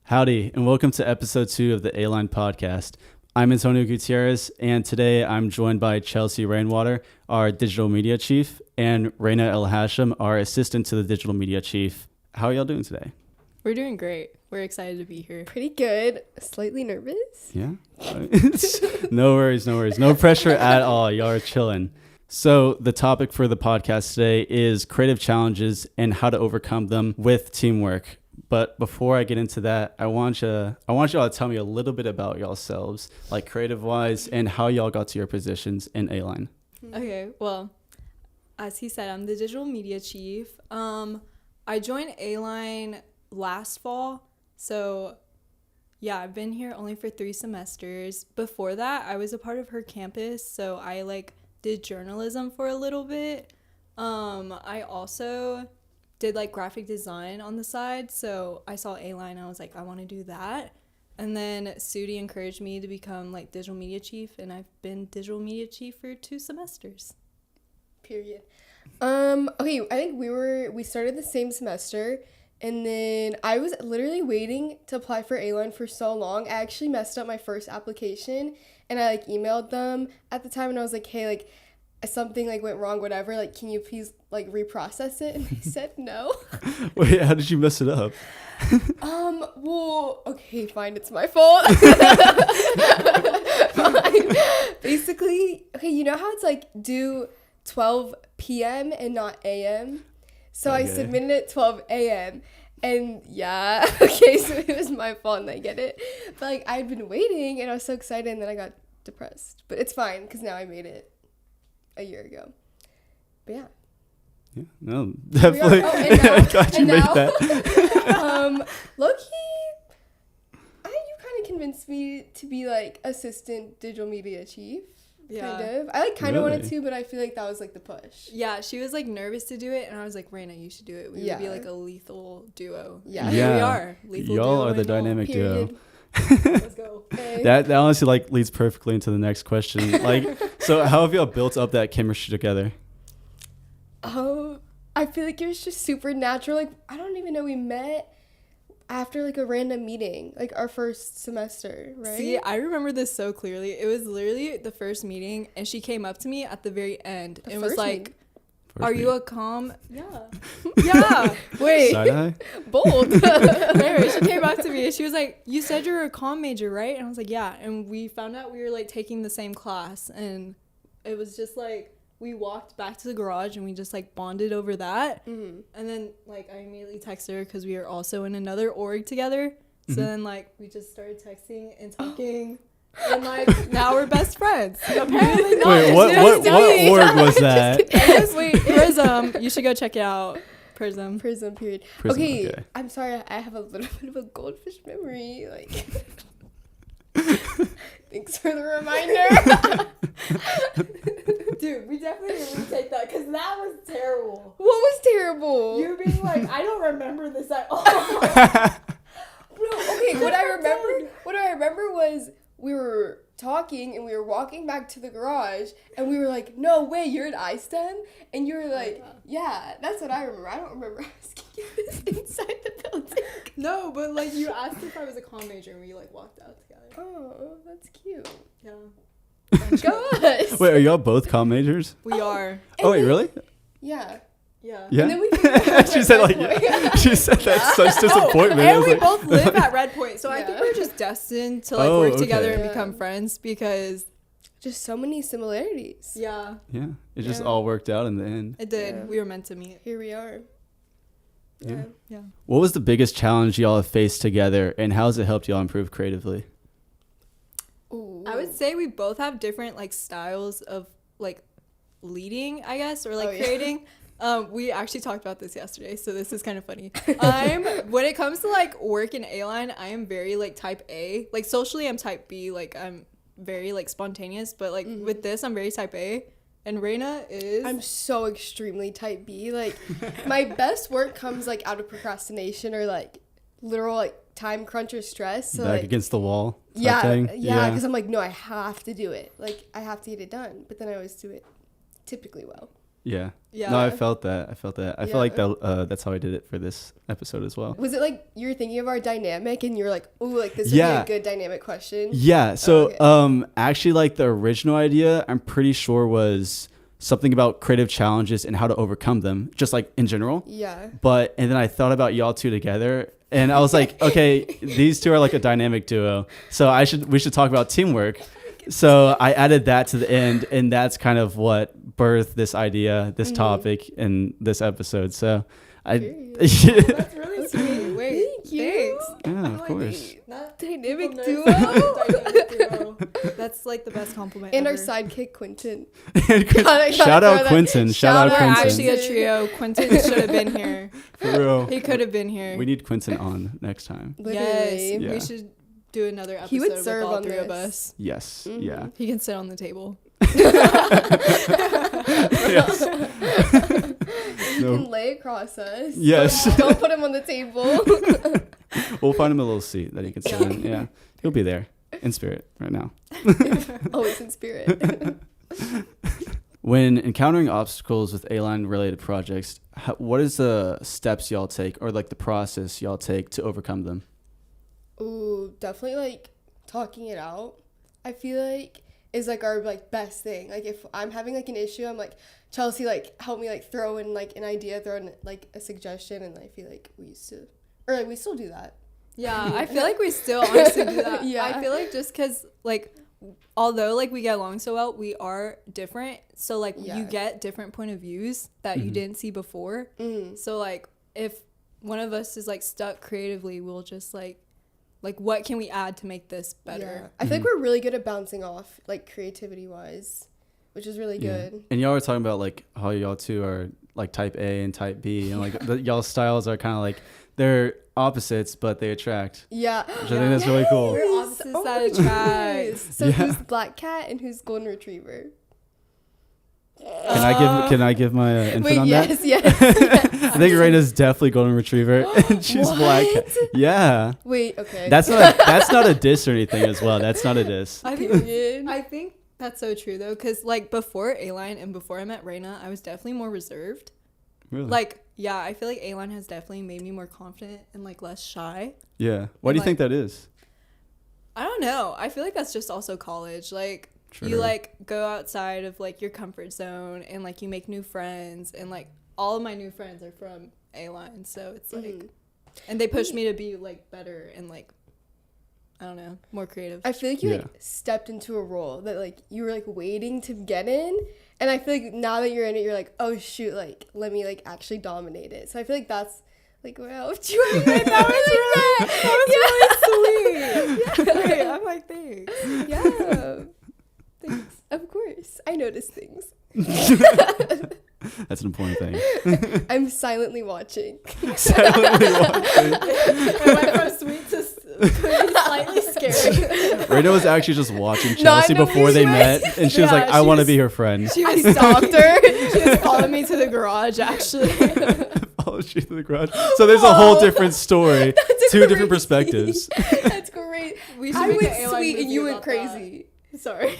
Howdy, and welcome to episode 2 of the A-Line podcast. I'm Antonio Gutierrez, and today I'm joined by Chelsea Rainwater, our digital media chief, and Rena El Hashim, our assistant to the digital media chief. How are y'all doing today? We're doing great. We're excited to be here. Pretty good. Slightly nervous. Yeah? No worries. No pressure at all. Y'all are chilling. So the topic for the podcast today is creative challenges and how to overcome them with teamwork. But before I get into that, I want y'all to tell me a little bit about yourselves, like creative-wise, and how y'all got to your positions in A-Line. Okay, well, as he said, I'm the digital media chief. I joined A-Line last fall, so yeah, I've been here only for 3 semesters. Before that, I was a part of her campus, so I did journalism for a little bit. I also did graphic design on the side, so I saw A-Line, I was like, I want to do that. And then Sudi encouraged me to become digital media chief, and I've been digital media chief for 2 semesters. Period. Okay, I think we started the same semester, and then I was literally waiting to apply for A-Line for so long. I actually messed up my first application, and I emailed them at the time, and I was like, hey, something went wrong, whatever, can you please reprocess it? And they said no. Wait, how did you mess it up? Well, okay, fine, it's my fault. Fine. Basically, okay, you know how it's due 12 p.m. and not a.m.? So okay. I submitted it 12 a.m. And yeah, okay, so it was my fault and I get it. But I'd been waiting and I was so excited and then I got depressed. But it's fine because now I made it a year ago. But yeah. Yeah, no, definitely. Glad you made that. Low-key, I think you kind of convinced me to be assistant digital media chief. Yeah. Kind of. I kind of wanted to, but I feel that was the push. Yeah, she was nervous to do it, and I was like, Rena, you should do it. We would be a lethal duo. Yeah. Here we are. Lethal Y'all duo are the dynamic duo. Let's go. Okay. That honestly leads perfectly into the next question. So how have y'all built up that chemistry together? I feel it was just super natural. I don't even know, we met after a random meeting, our first semester, right? See, I remember this so clearly. It was literally the first meeting, and she came up to me at the very end and was like, "Are you a comm?" Yeah. Yeah. Wait. Side-eye? Bold. Anyway, she came up to me and she was like, "You said you're a comm major, right?" And I was like, "Yeah." And we found out we were taking the same class, and it was just we walked back to the garage and we just bonded over that. Mm-hmm. And then I immediately texted her because we were also in another org together. So then we just started texting and talking. And now we're best friends. Apparently not. Wait, what org was that? It was you should go check it out. Prism, period. Prism, okay, I'm sorry, I have a little bit of a goldfish memory. Thanks for the reminder. Dude, we definitely need to retake that because that was terrible. What was terrible? You being I don't remember this at all. No, okay, what I remember was we were talking and we were walking back to the garage and we were like, no way, you're at iSTEM? And you were like, yeah, that's what I remember. I don't remember asking you this inside the building. No, but you asked if I was a comm major and we walked out together. Oh, that's cute. Yeah. Gosh. Wait, are y'all both comm majors? We are. Oh, wait, really? Yeah. Yeah. And then we she said she said that's such disappointment. And we both live at Red Point, so I think we're just destined to work together and Yeah. become friends because just so many similarities. Yeah. Yeah. It just all worked out in the end. It did. Yeah. We were meant to meet. Here we are. Yeah. Yeah. What was the biggest challenge y'all have faced together, and how has it helped y'all improve creatively? Ooh. I would say we both have different styles of leading, I guess, or creating. We actually talked about this yesterday, so this is kind of funny. When it comes to work in A-Line, I am very type A. Socially, I'm type B. I'm very spontaneous, but with this, I'm very type A. And Rena is... I'm so extremely type B. My best work comes out of procrastination or literal time crunch or stress. So Back against the wall. Yeah, because I'm no, I have to do it. I have to get it done. But then I always do it typically well. Yeah. Yeah. No, I felt that. I feel Yeah. like that. That's how I did it for this episode as well. Was it like you were thinking of our dynamic and you're like, oh, like this would Yeah. be a good dynamic question? Yeah. So, Okay. actually, like the original idea, I'm pretty sure was something about creative challenges and how to overcome them, just like in general. Yeah. And then I thought about y'all two together, and I was like, okay, these two are like a dynamic duo. So we should talk about teamwork. So I added that to the end, and that's kind of what birthed this idea, this topic, in this episode. So Period. That's really sweet. Wait, Thank you. thanks. Yeah, of course. Not Dynamic people duo. know dynamic duo. That's like the best compliment And our ever. sidekick, Quentin. Shout out Quentin. Shout out We're Quentin. actually a trio. Quentin should have been here. For real. He could have been here. We need Quentin on next time. Literally. Yes, Yeah. we should do another episode He would with serve all on three of this. us. Yes. Mhm. Yeah. He can sit on the table. Yes. You No. can lay across us. Yes. Don't put him on the table. We'll find him a little seat that he can sit in. Yeah. He'll be there in spirit right now. Always in spirit. When encountering obstacles with A-line related projects, what is the steps y'all take, or like the process y'all take to overcome them? Ooh, definitely like talking it out. I feel like is like our like best thing. Like if I'm having like an issue, I'm like, Chelsea, like help me like throw in like an idea, throw in like a suggestion, and I feel like we used to, or like we still do that. Yeah, I feel like we still honestly do that. Yeah. I feel like just because, like, although, like, we get along so well, we are different. So, like, Yeah. you get different point of views that you didn't see before. Mm. So, like, if one of us is, like, stuck creatively, we'll just, like, what can we add to make this Yeah. better? I feel like we're really good at bouncing off, like creativity wise, which is really Yeah. good. And y'all were talking about like how y'all two are like type A and type B, and like y'all styles are kind of like they're opposites, but they attract. Yeah. Which I think that's really cool. We're Yes. opposites Oh that my attract. goodness. So Yeah. who's black cat and who's golden retriever? Can I give my input Wait, on yes, that? yes. I think Rena's definitely golden retriever, and she's black. What? Yeah, Wait, okay. that's not a diss or anything as well. That's not a diss. I think Period. I think that's so true though, because like before A-Line and before I met Rena, I was definitely more reserved. Really? Like, yeah, I feel like A-Line has definitely made me more confident and like less shy. Yeah. Why do you like- think that is? I don't know. I feel like that's just also college. Like you True. like go outside of like your comfort zone and like you make new friends, and like all of my new friends are from A-Line, so it's like Mhm. and they push me to be like better and like I don't know, more creative. I feel like you Yeah. like stepped into a role that like you were like waiting to get in, and I feel like now that you're in it, you're like, oh shoot, like let me like actually dominate it. So I feel like that's like what helped you. that was really sweet. Wait, I'm like, thanks. Yeah. Thanks. Of course, I notice things. That's an important thing. I'm silently watching. Silently watching. It went from sweet to slightly scary. Rena was actually just watching No, I Chelsea know before she they was. met, and she was Yeah, like, "I she want to was- be her friend." She I was stalked her. She just followed me to the garage, actually. Follow you to the garage. So there's a whole different story, That's two different crazy. perspectives. That's great. We should I make went an A-Line sweet and movie you went about that. crazy. Sorry.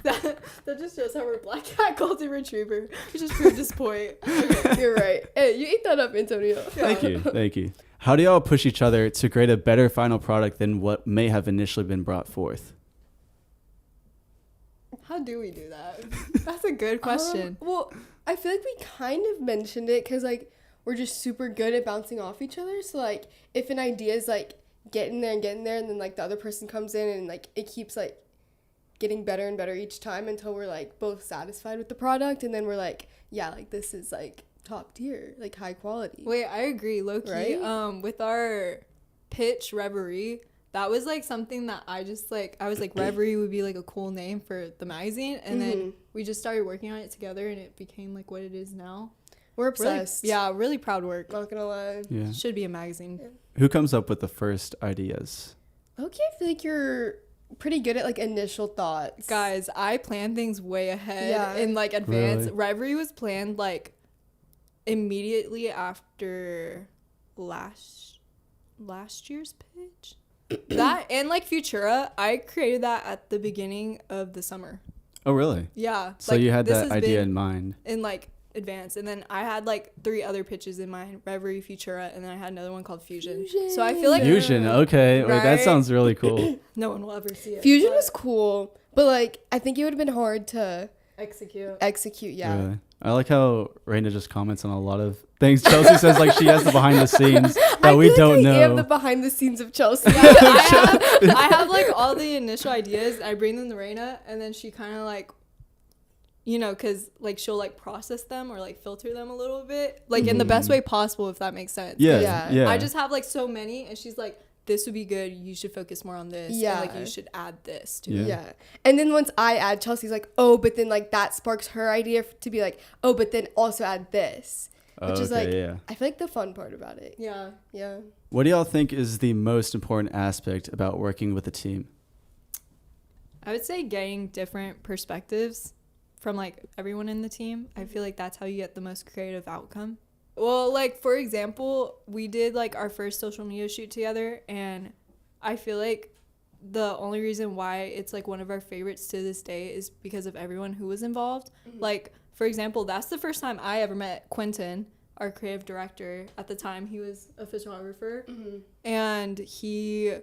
that just shows how we're black cat golden retriever. We just proved this point. You're right. Hey, you ate that up, Antonio. Thank you. How do y'all push each other to create a better final product than what may have initially been brought forth? How do we do that? That's a good question. Well, I feel like we kind of mentioned it because like we're just super good at bouncing off each other. So like if an idea is like getting there, and then like the other person comes in and like it keeps like getting better and better each time until we're like both satisfied with the product, and then we're like, yeah, like this is like top tier, like high quality. Wait, I agree, low-key. Right? With our pitch Reverie, that was like something that I was like Reverie would be like a cool name for the magazine, and then we just started working on it together, and it became like what it is now. We're Really, obsessed. really proud work. Not gonna lie. Yeah. Should be a magazine. Who comes up with the first ideas? Okay, I feel like you're pretty good at like initial thoughts. Guys, I plan things way ahead Yeah. in like advance. Really? Reverie was planned like immediately after last year's pitch. That and like Futura, I created that at the beginning of the summer. Oh, really? Yeah. So you had that idea in mind. In like advance, and then I had like 3 other pitches in mind: Reverie, Futura, and then I had another one called Fusion. So I feel like Fusion. Okay. Wait, that Right? sounds really cool. no one will ever see it. Fusion but was cool, but like I think it would have been hard to execute. Yeah. Really? I like how Rena just comments on a lot of things. Chelsea says like she has the behind the scenes that we don't know. I am the behind the scenes of Chelsea. Yeah, I have like all the initial ideas. I bring them to Rena, and then she kind of like, you know, because like she'll like process them or like filter them a little bit, like in the best way possible, if that makes sense. Yeah. I just have like so many, and she's like, this would be good, you should focus more on this. Yeah. And, like you should add this to Yeah. it. Yeah. And then once I add, Chelsea's like, oh, but then like that sparks her idea to be like, oh, but then also add this. Which is like, I feel like the fun part about it. Yeah. Yeah. What do y'all think is the most important aspect about working with a team? I would say getting different perspectives from like everyone in the team. I feel like that's how you get the most creative outcome. Well, like for example, we did like our first social media shoot together, and I feel like the only reason why it's like one of our favorites to this day is because of everyone who was involved. Like for example, that's the first time I ever met Quentin, our creative director. At the time he was a photographer, and he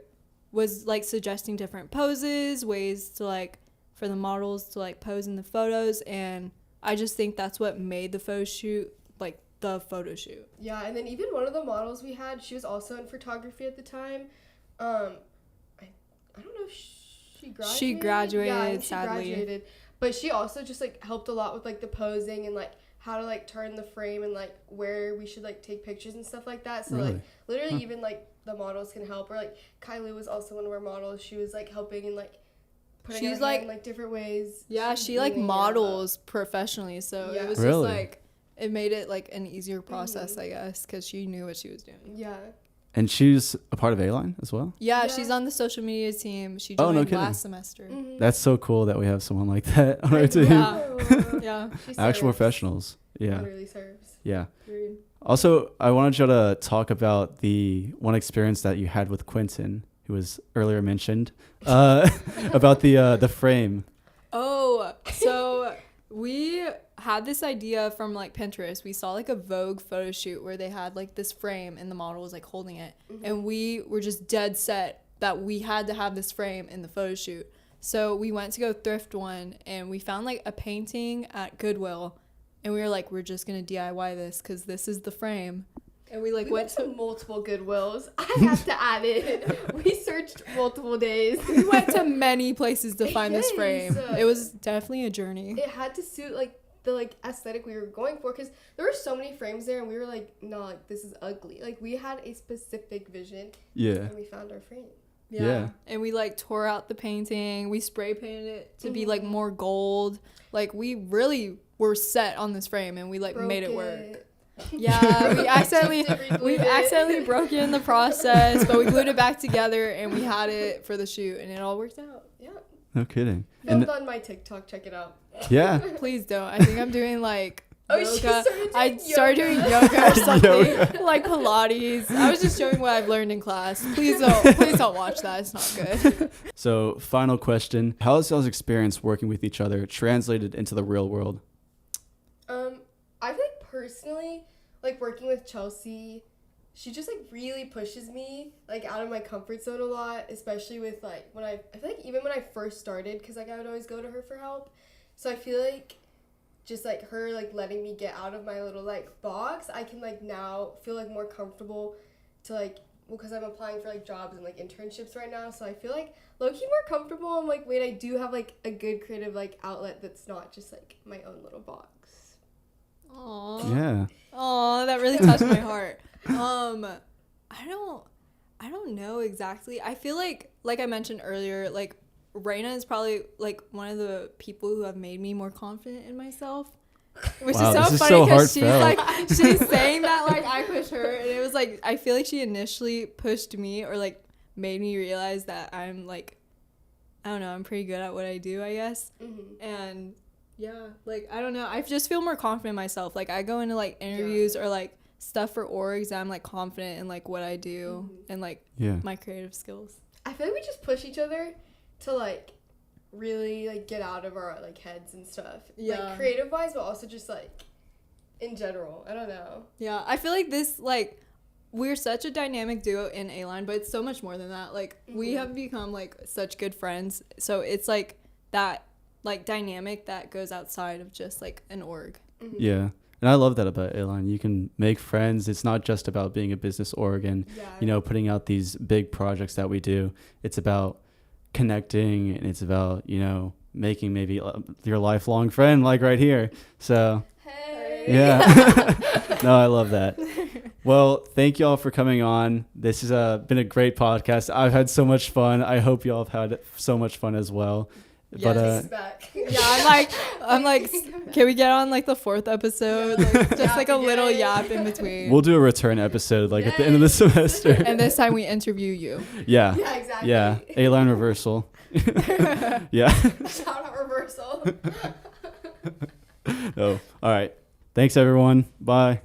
was like suggesting different poses, ways to like for the models to like pose in the photos, and I just think that's what made the photo shoot like the photo shoot. Yeah, and then even one of the models we had, she was also in photography at the time. I don't know if she graduated. She graduated, yeah, I think sadly. She graduated. But she also just like helped a lot with like the posing and like how to like turn the frame and like where we should like take pictures and stuff like that. So Really? like literally even like the models can help. Or like Kylie was also one of our models. She was like helping and like putting She's her like hand, like different ways. Yeah, she like models professionally, so Yeah. it was Really? just like it made it like an easier process, I guess, because she knew what she was doing. Yeah. And she's a part of A-Line as well? Yeah, Yeah. she's on the social media team. She Oh, joined no kidding. last semester. That's so cool that we have someone like that on our team. Yeah. Yeah. She Actual serves. professionals. Yeah. Literally serves. Yeah. Agreed. Also, I wanted you to talk about the one experience that you had with Quentin, who was earlier mentioned, about the frame. Oh, so we had this idea from like Pinterest. We saw like a Vogue photo shoot where they had like this frame and the model was like holding it, and we were just dead set that we had to have this frame in the photo shoot. So we went to go thrift one, and we found like a painting at Goodwill, and we were like, we're just gonna DIY this because this is the frame. And we like We went to multiple Goodwills. I have to add it. We searched multiple days. we went to many places to find this Yes. frame. It was definitely a journey. It had to suit like the like aesthetic we were going for, because there were so many frames there and we were like, no, like this is ugly. Like we had a specific vision. Yeah. And we found our frame. Yeah. And we like tore out the painting. We spray painted it to be like more gold. Like we really were set on this frame, and we like made it work. Yeah, we accidentally broke it in the process, but we glued it back together and we had it for the shoot, and it all worked out. Yeah. No kidding. Filmed on my TikTok. Check it out. Yeah. Please don't. I think I'm doing like Oh, she yoga. I started started doing doing yoga or something, Yoga. like Pilates. I was just showing what I've learned in class. Please don't watch that. It's not good. So, final question. How has y'all's experience working with each other translated into the real world? I feel like personally, like working with Chelsea, she just like really pushes me like out of my comfort zone a lot, especially with like when I feel like even when I first started, because like I would always go to her for help. So I feel like just like her like letting me get out of my little like box, I can like now feel like more comfortable to like, well, because I'm applying for like jobs and like internships right now, so I feel like low-key more comfortable. I'm like, wait, I do have like a good creative like outlet that's not just like my own little box. Aww. Yeah. Aww, that really touched my heart. I don't know exactly. I feel like I mentioned earlier, like Rena is probably like one of the people who have made me more confident in myself. Which Wow, is so this is funny so because she's heartfelt. like she's saying that like I pushed her, and it was like I feel like she initially pushed me or like made me realize that I'm like, I don't know, I'm pretty good at what I do, I guess. And yeah, like I don't know, I just feel more confident in myself. Like I go into like interviews or like stuff for orgs, I'm like confident in like what I do and like my creative skills. I feel like we just push each other to like really like get out of our like heads and stuff. Yeah. Like creative wise, but also just like in general. I don't know. Yeah, I feel like this like we're such a dynamic duo in A-Line, but it's so much more than that. Like we have become like such good friends. So it's like that like dynamic that goes outside of just like an org. Yeah. And I love that about A-Line. You can make friends. It's not just about being a business org and, you know, putting out these big projects that we do. It's about connecting, and it's about, you know, making maybe your lifelong friend, like right here. So, Hey. yeah. No, I love that. Well, thank you all for coming on. This has been a great podcast. I've had so much fun. I hope you all have had so much fun as well. Yes. But Back. Yeah, I'm like, can we get on like the 4th episode? Like, just like a little yap in between. we'll do a return episode like at the end of the semester. And this time we interview you. Yeah. Yeah, exactly. Yeah. A-Line reversal. Yeah. Shout out reversal. Oh, all right. Thanks, everyone. Bye.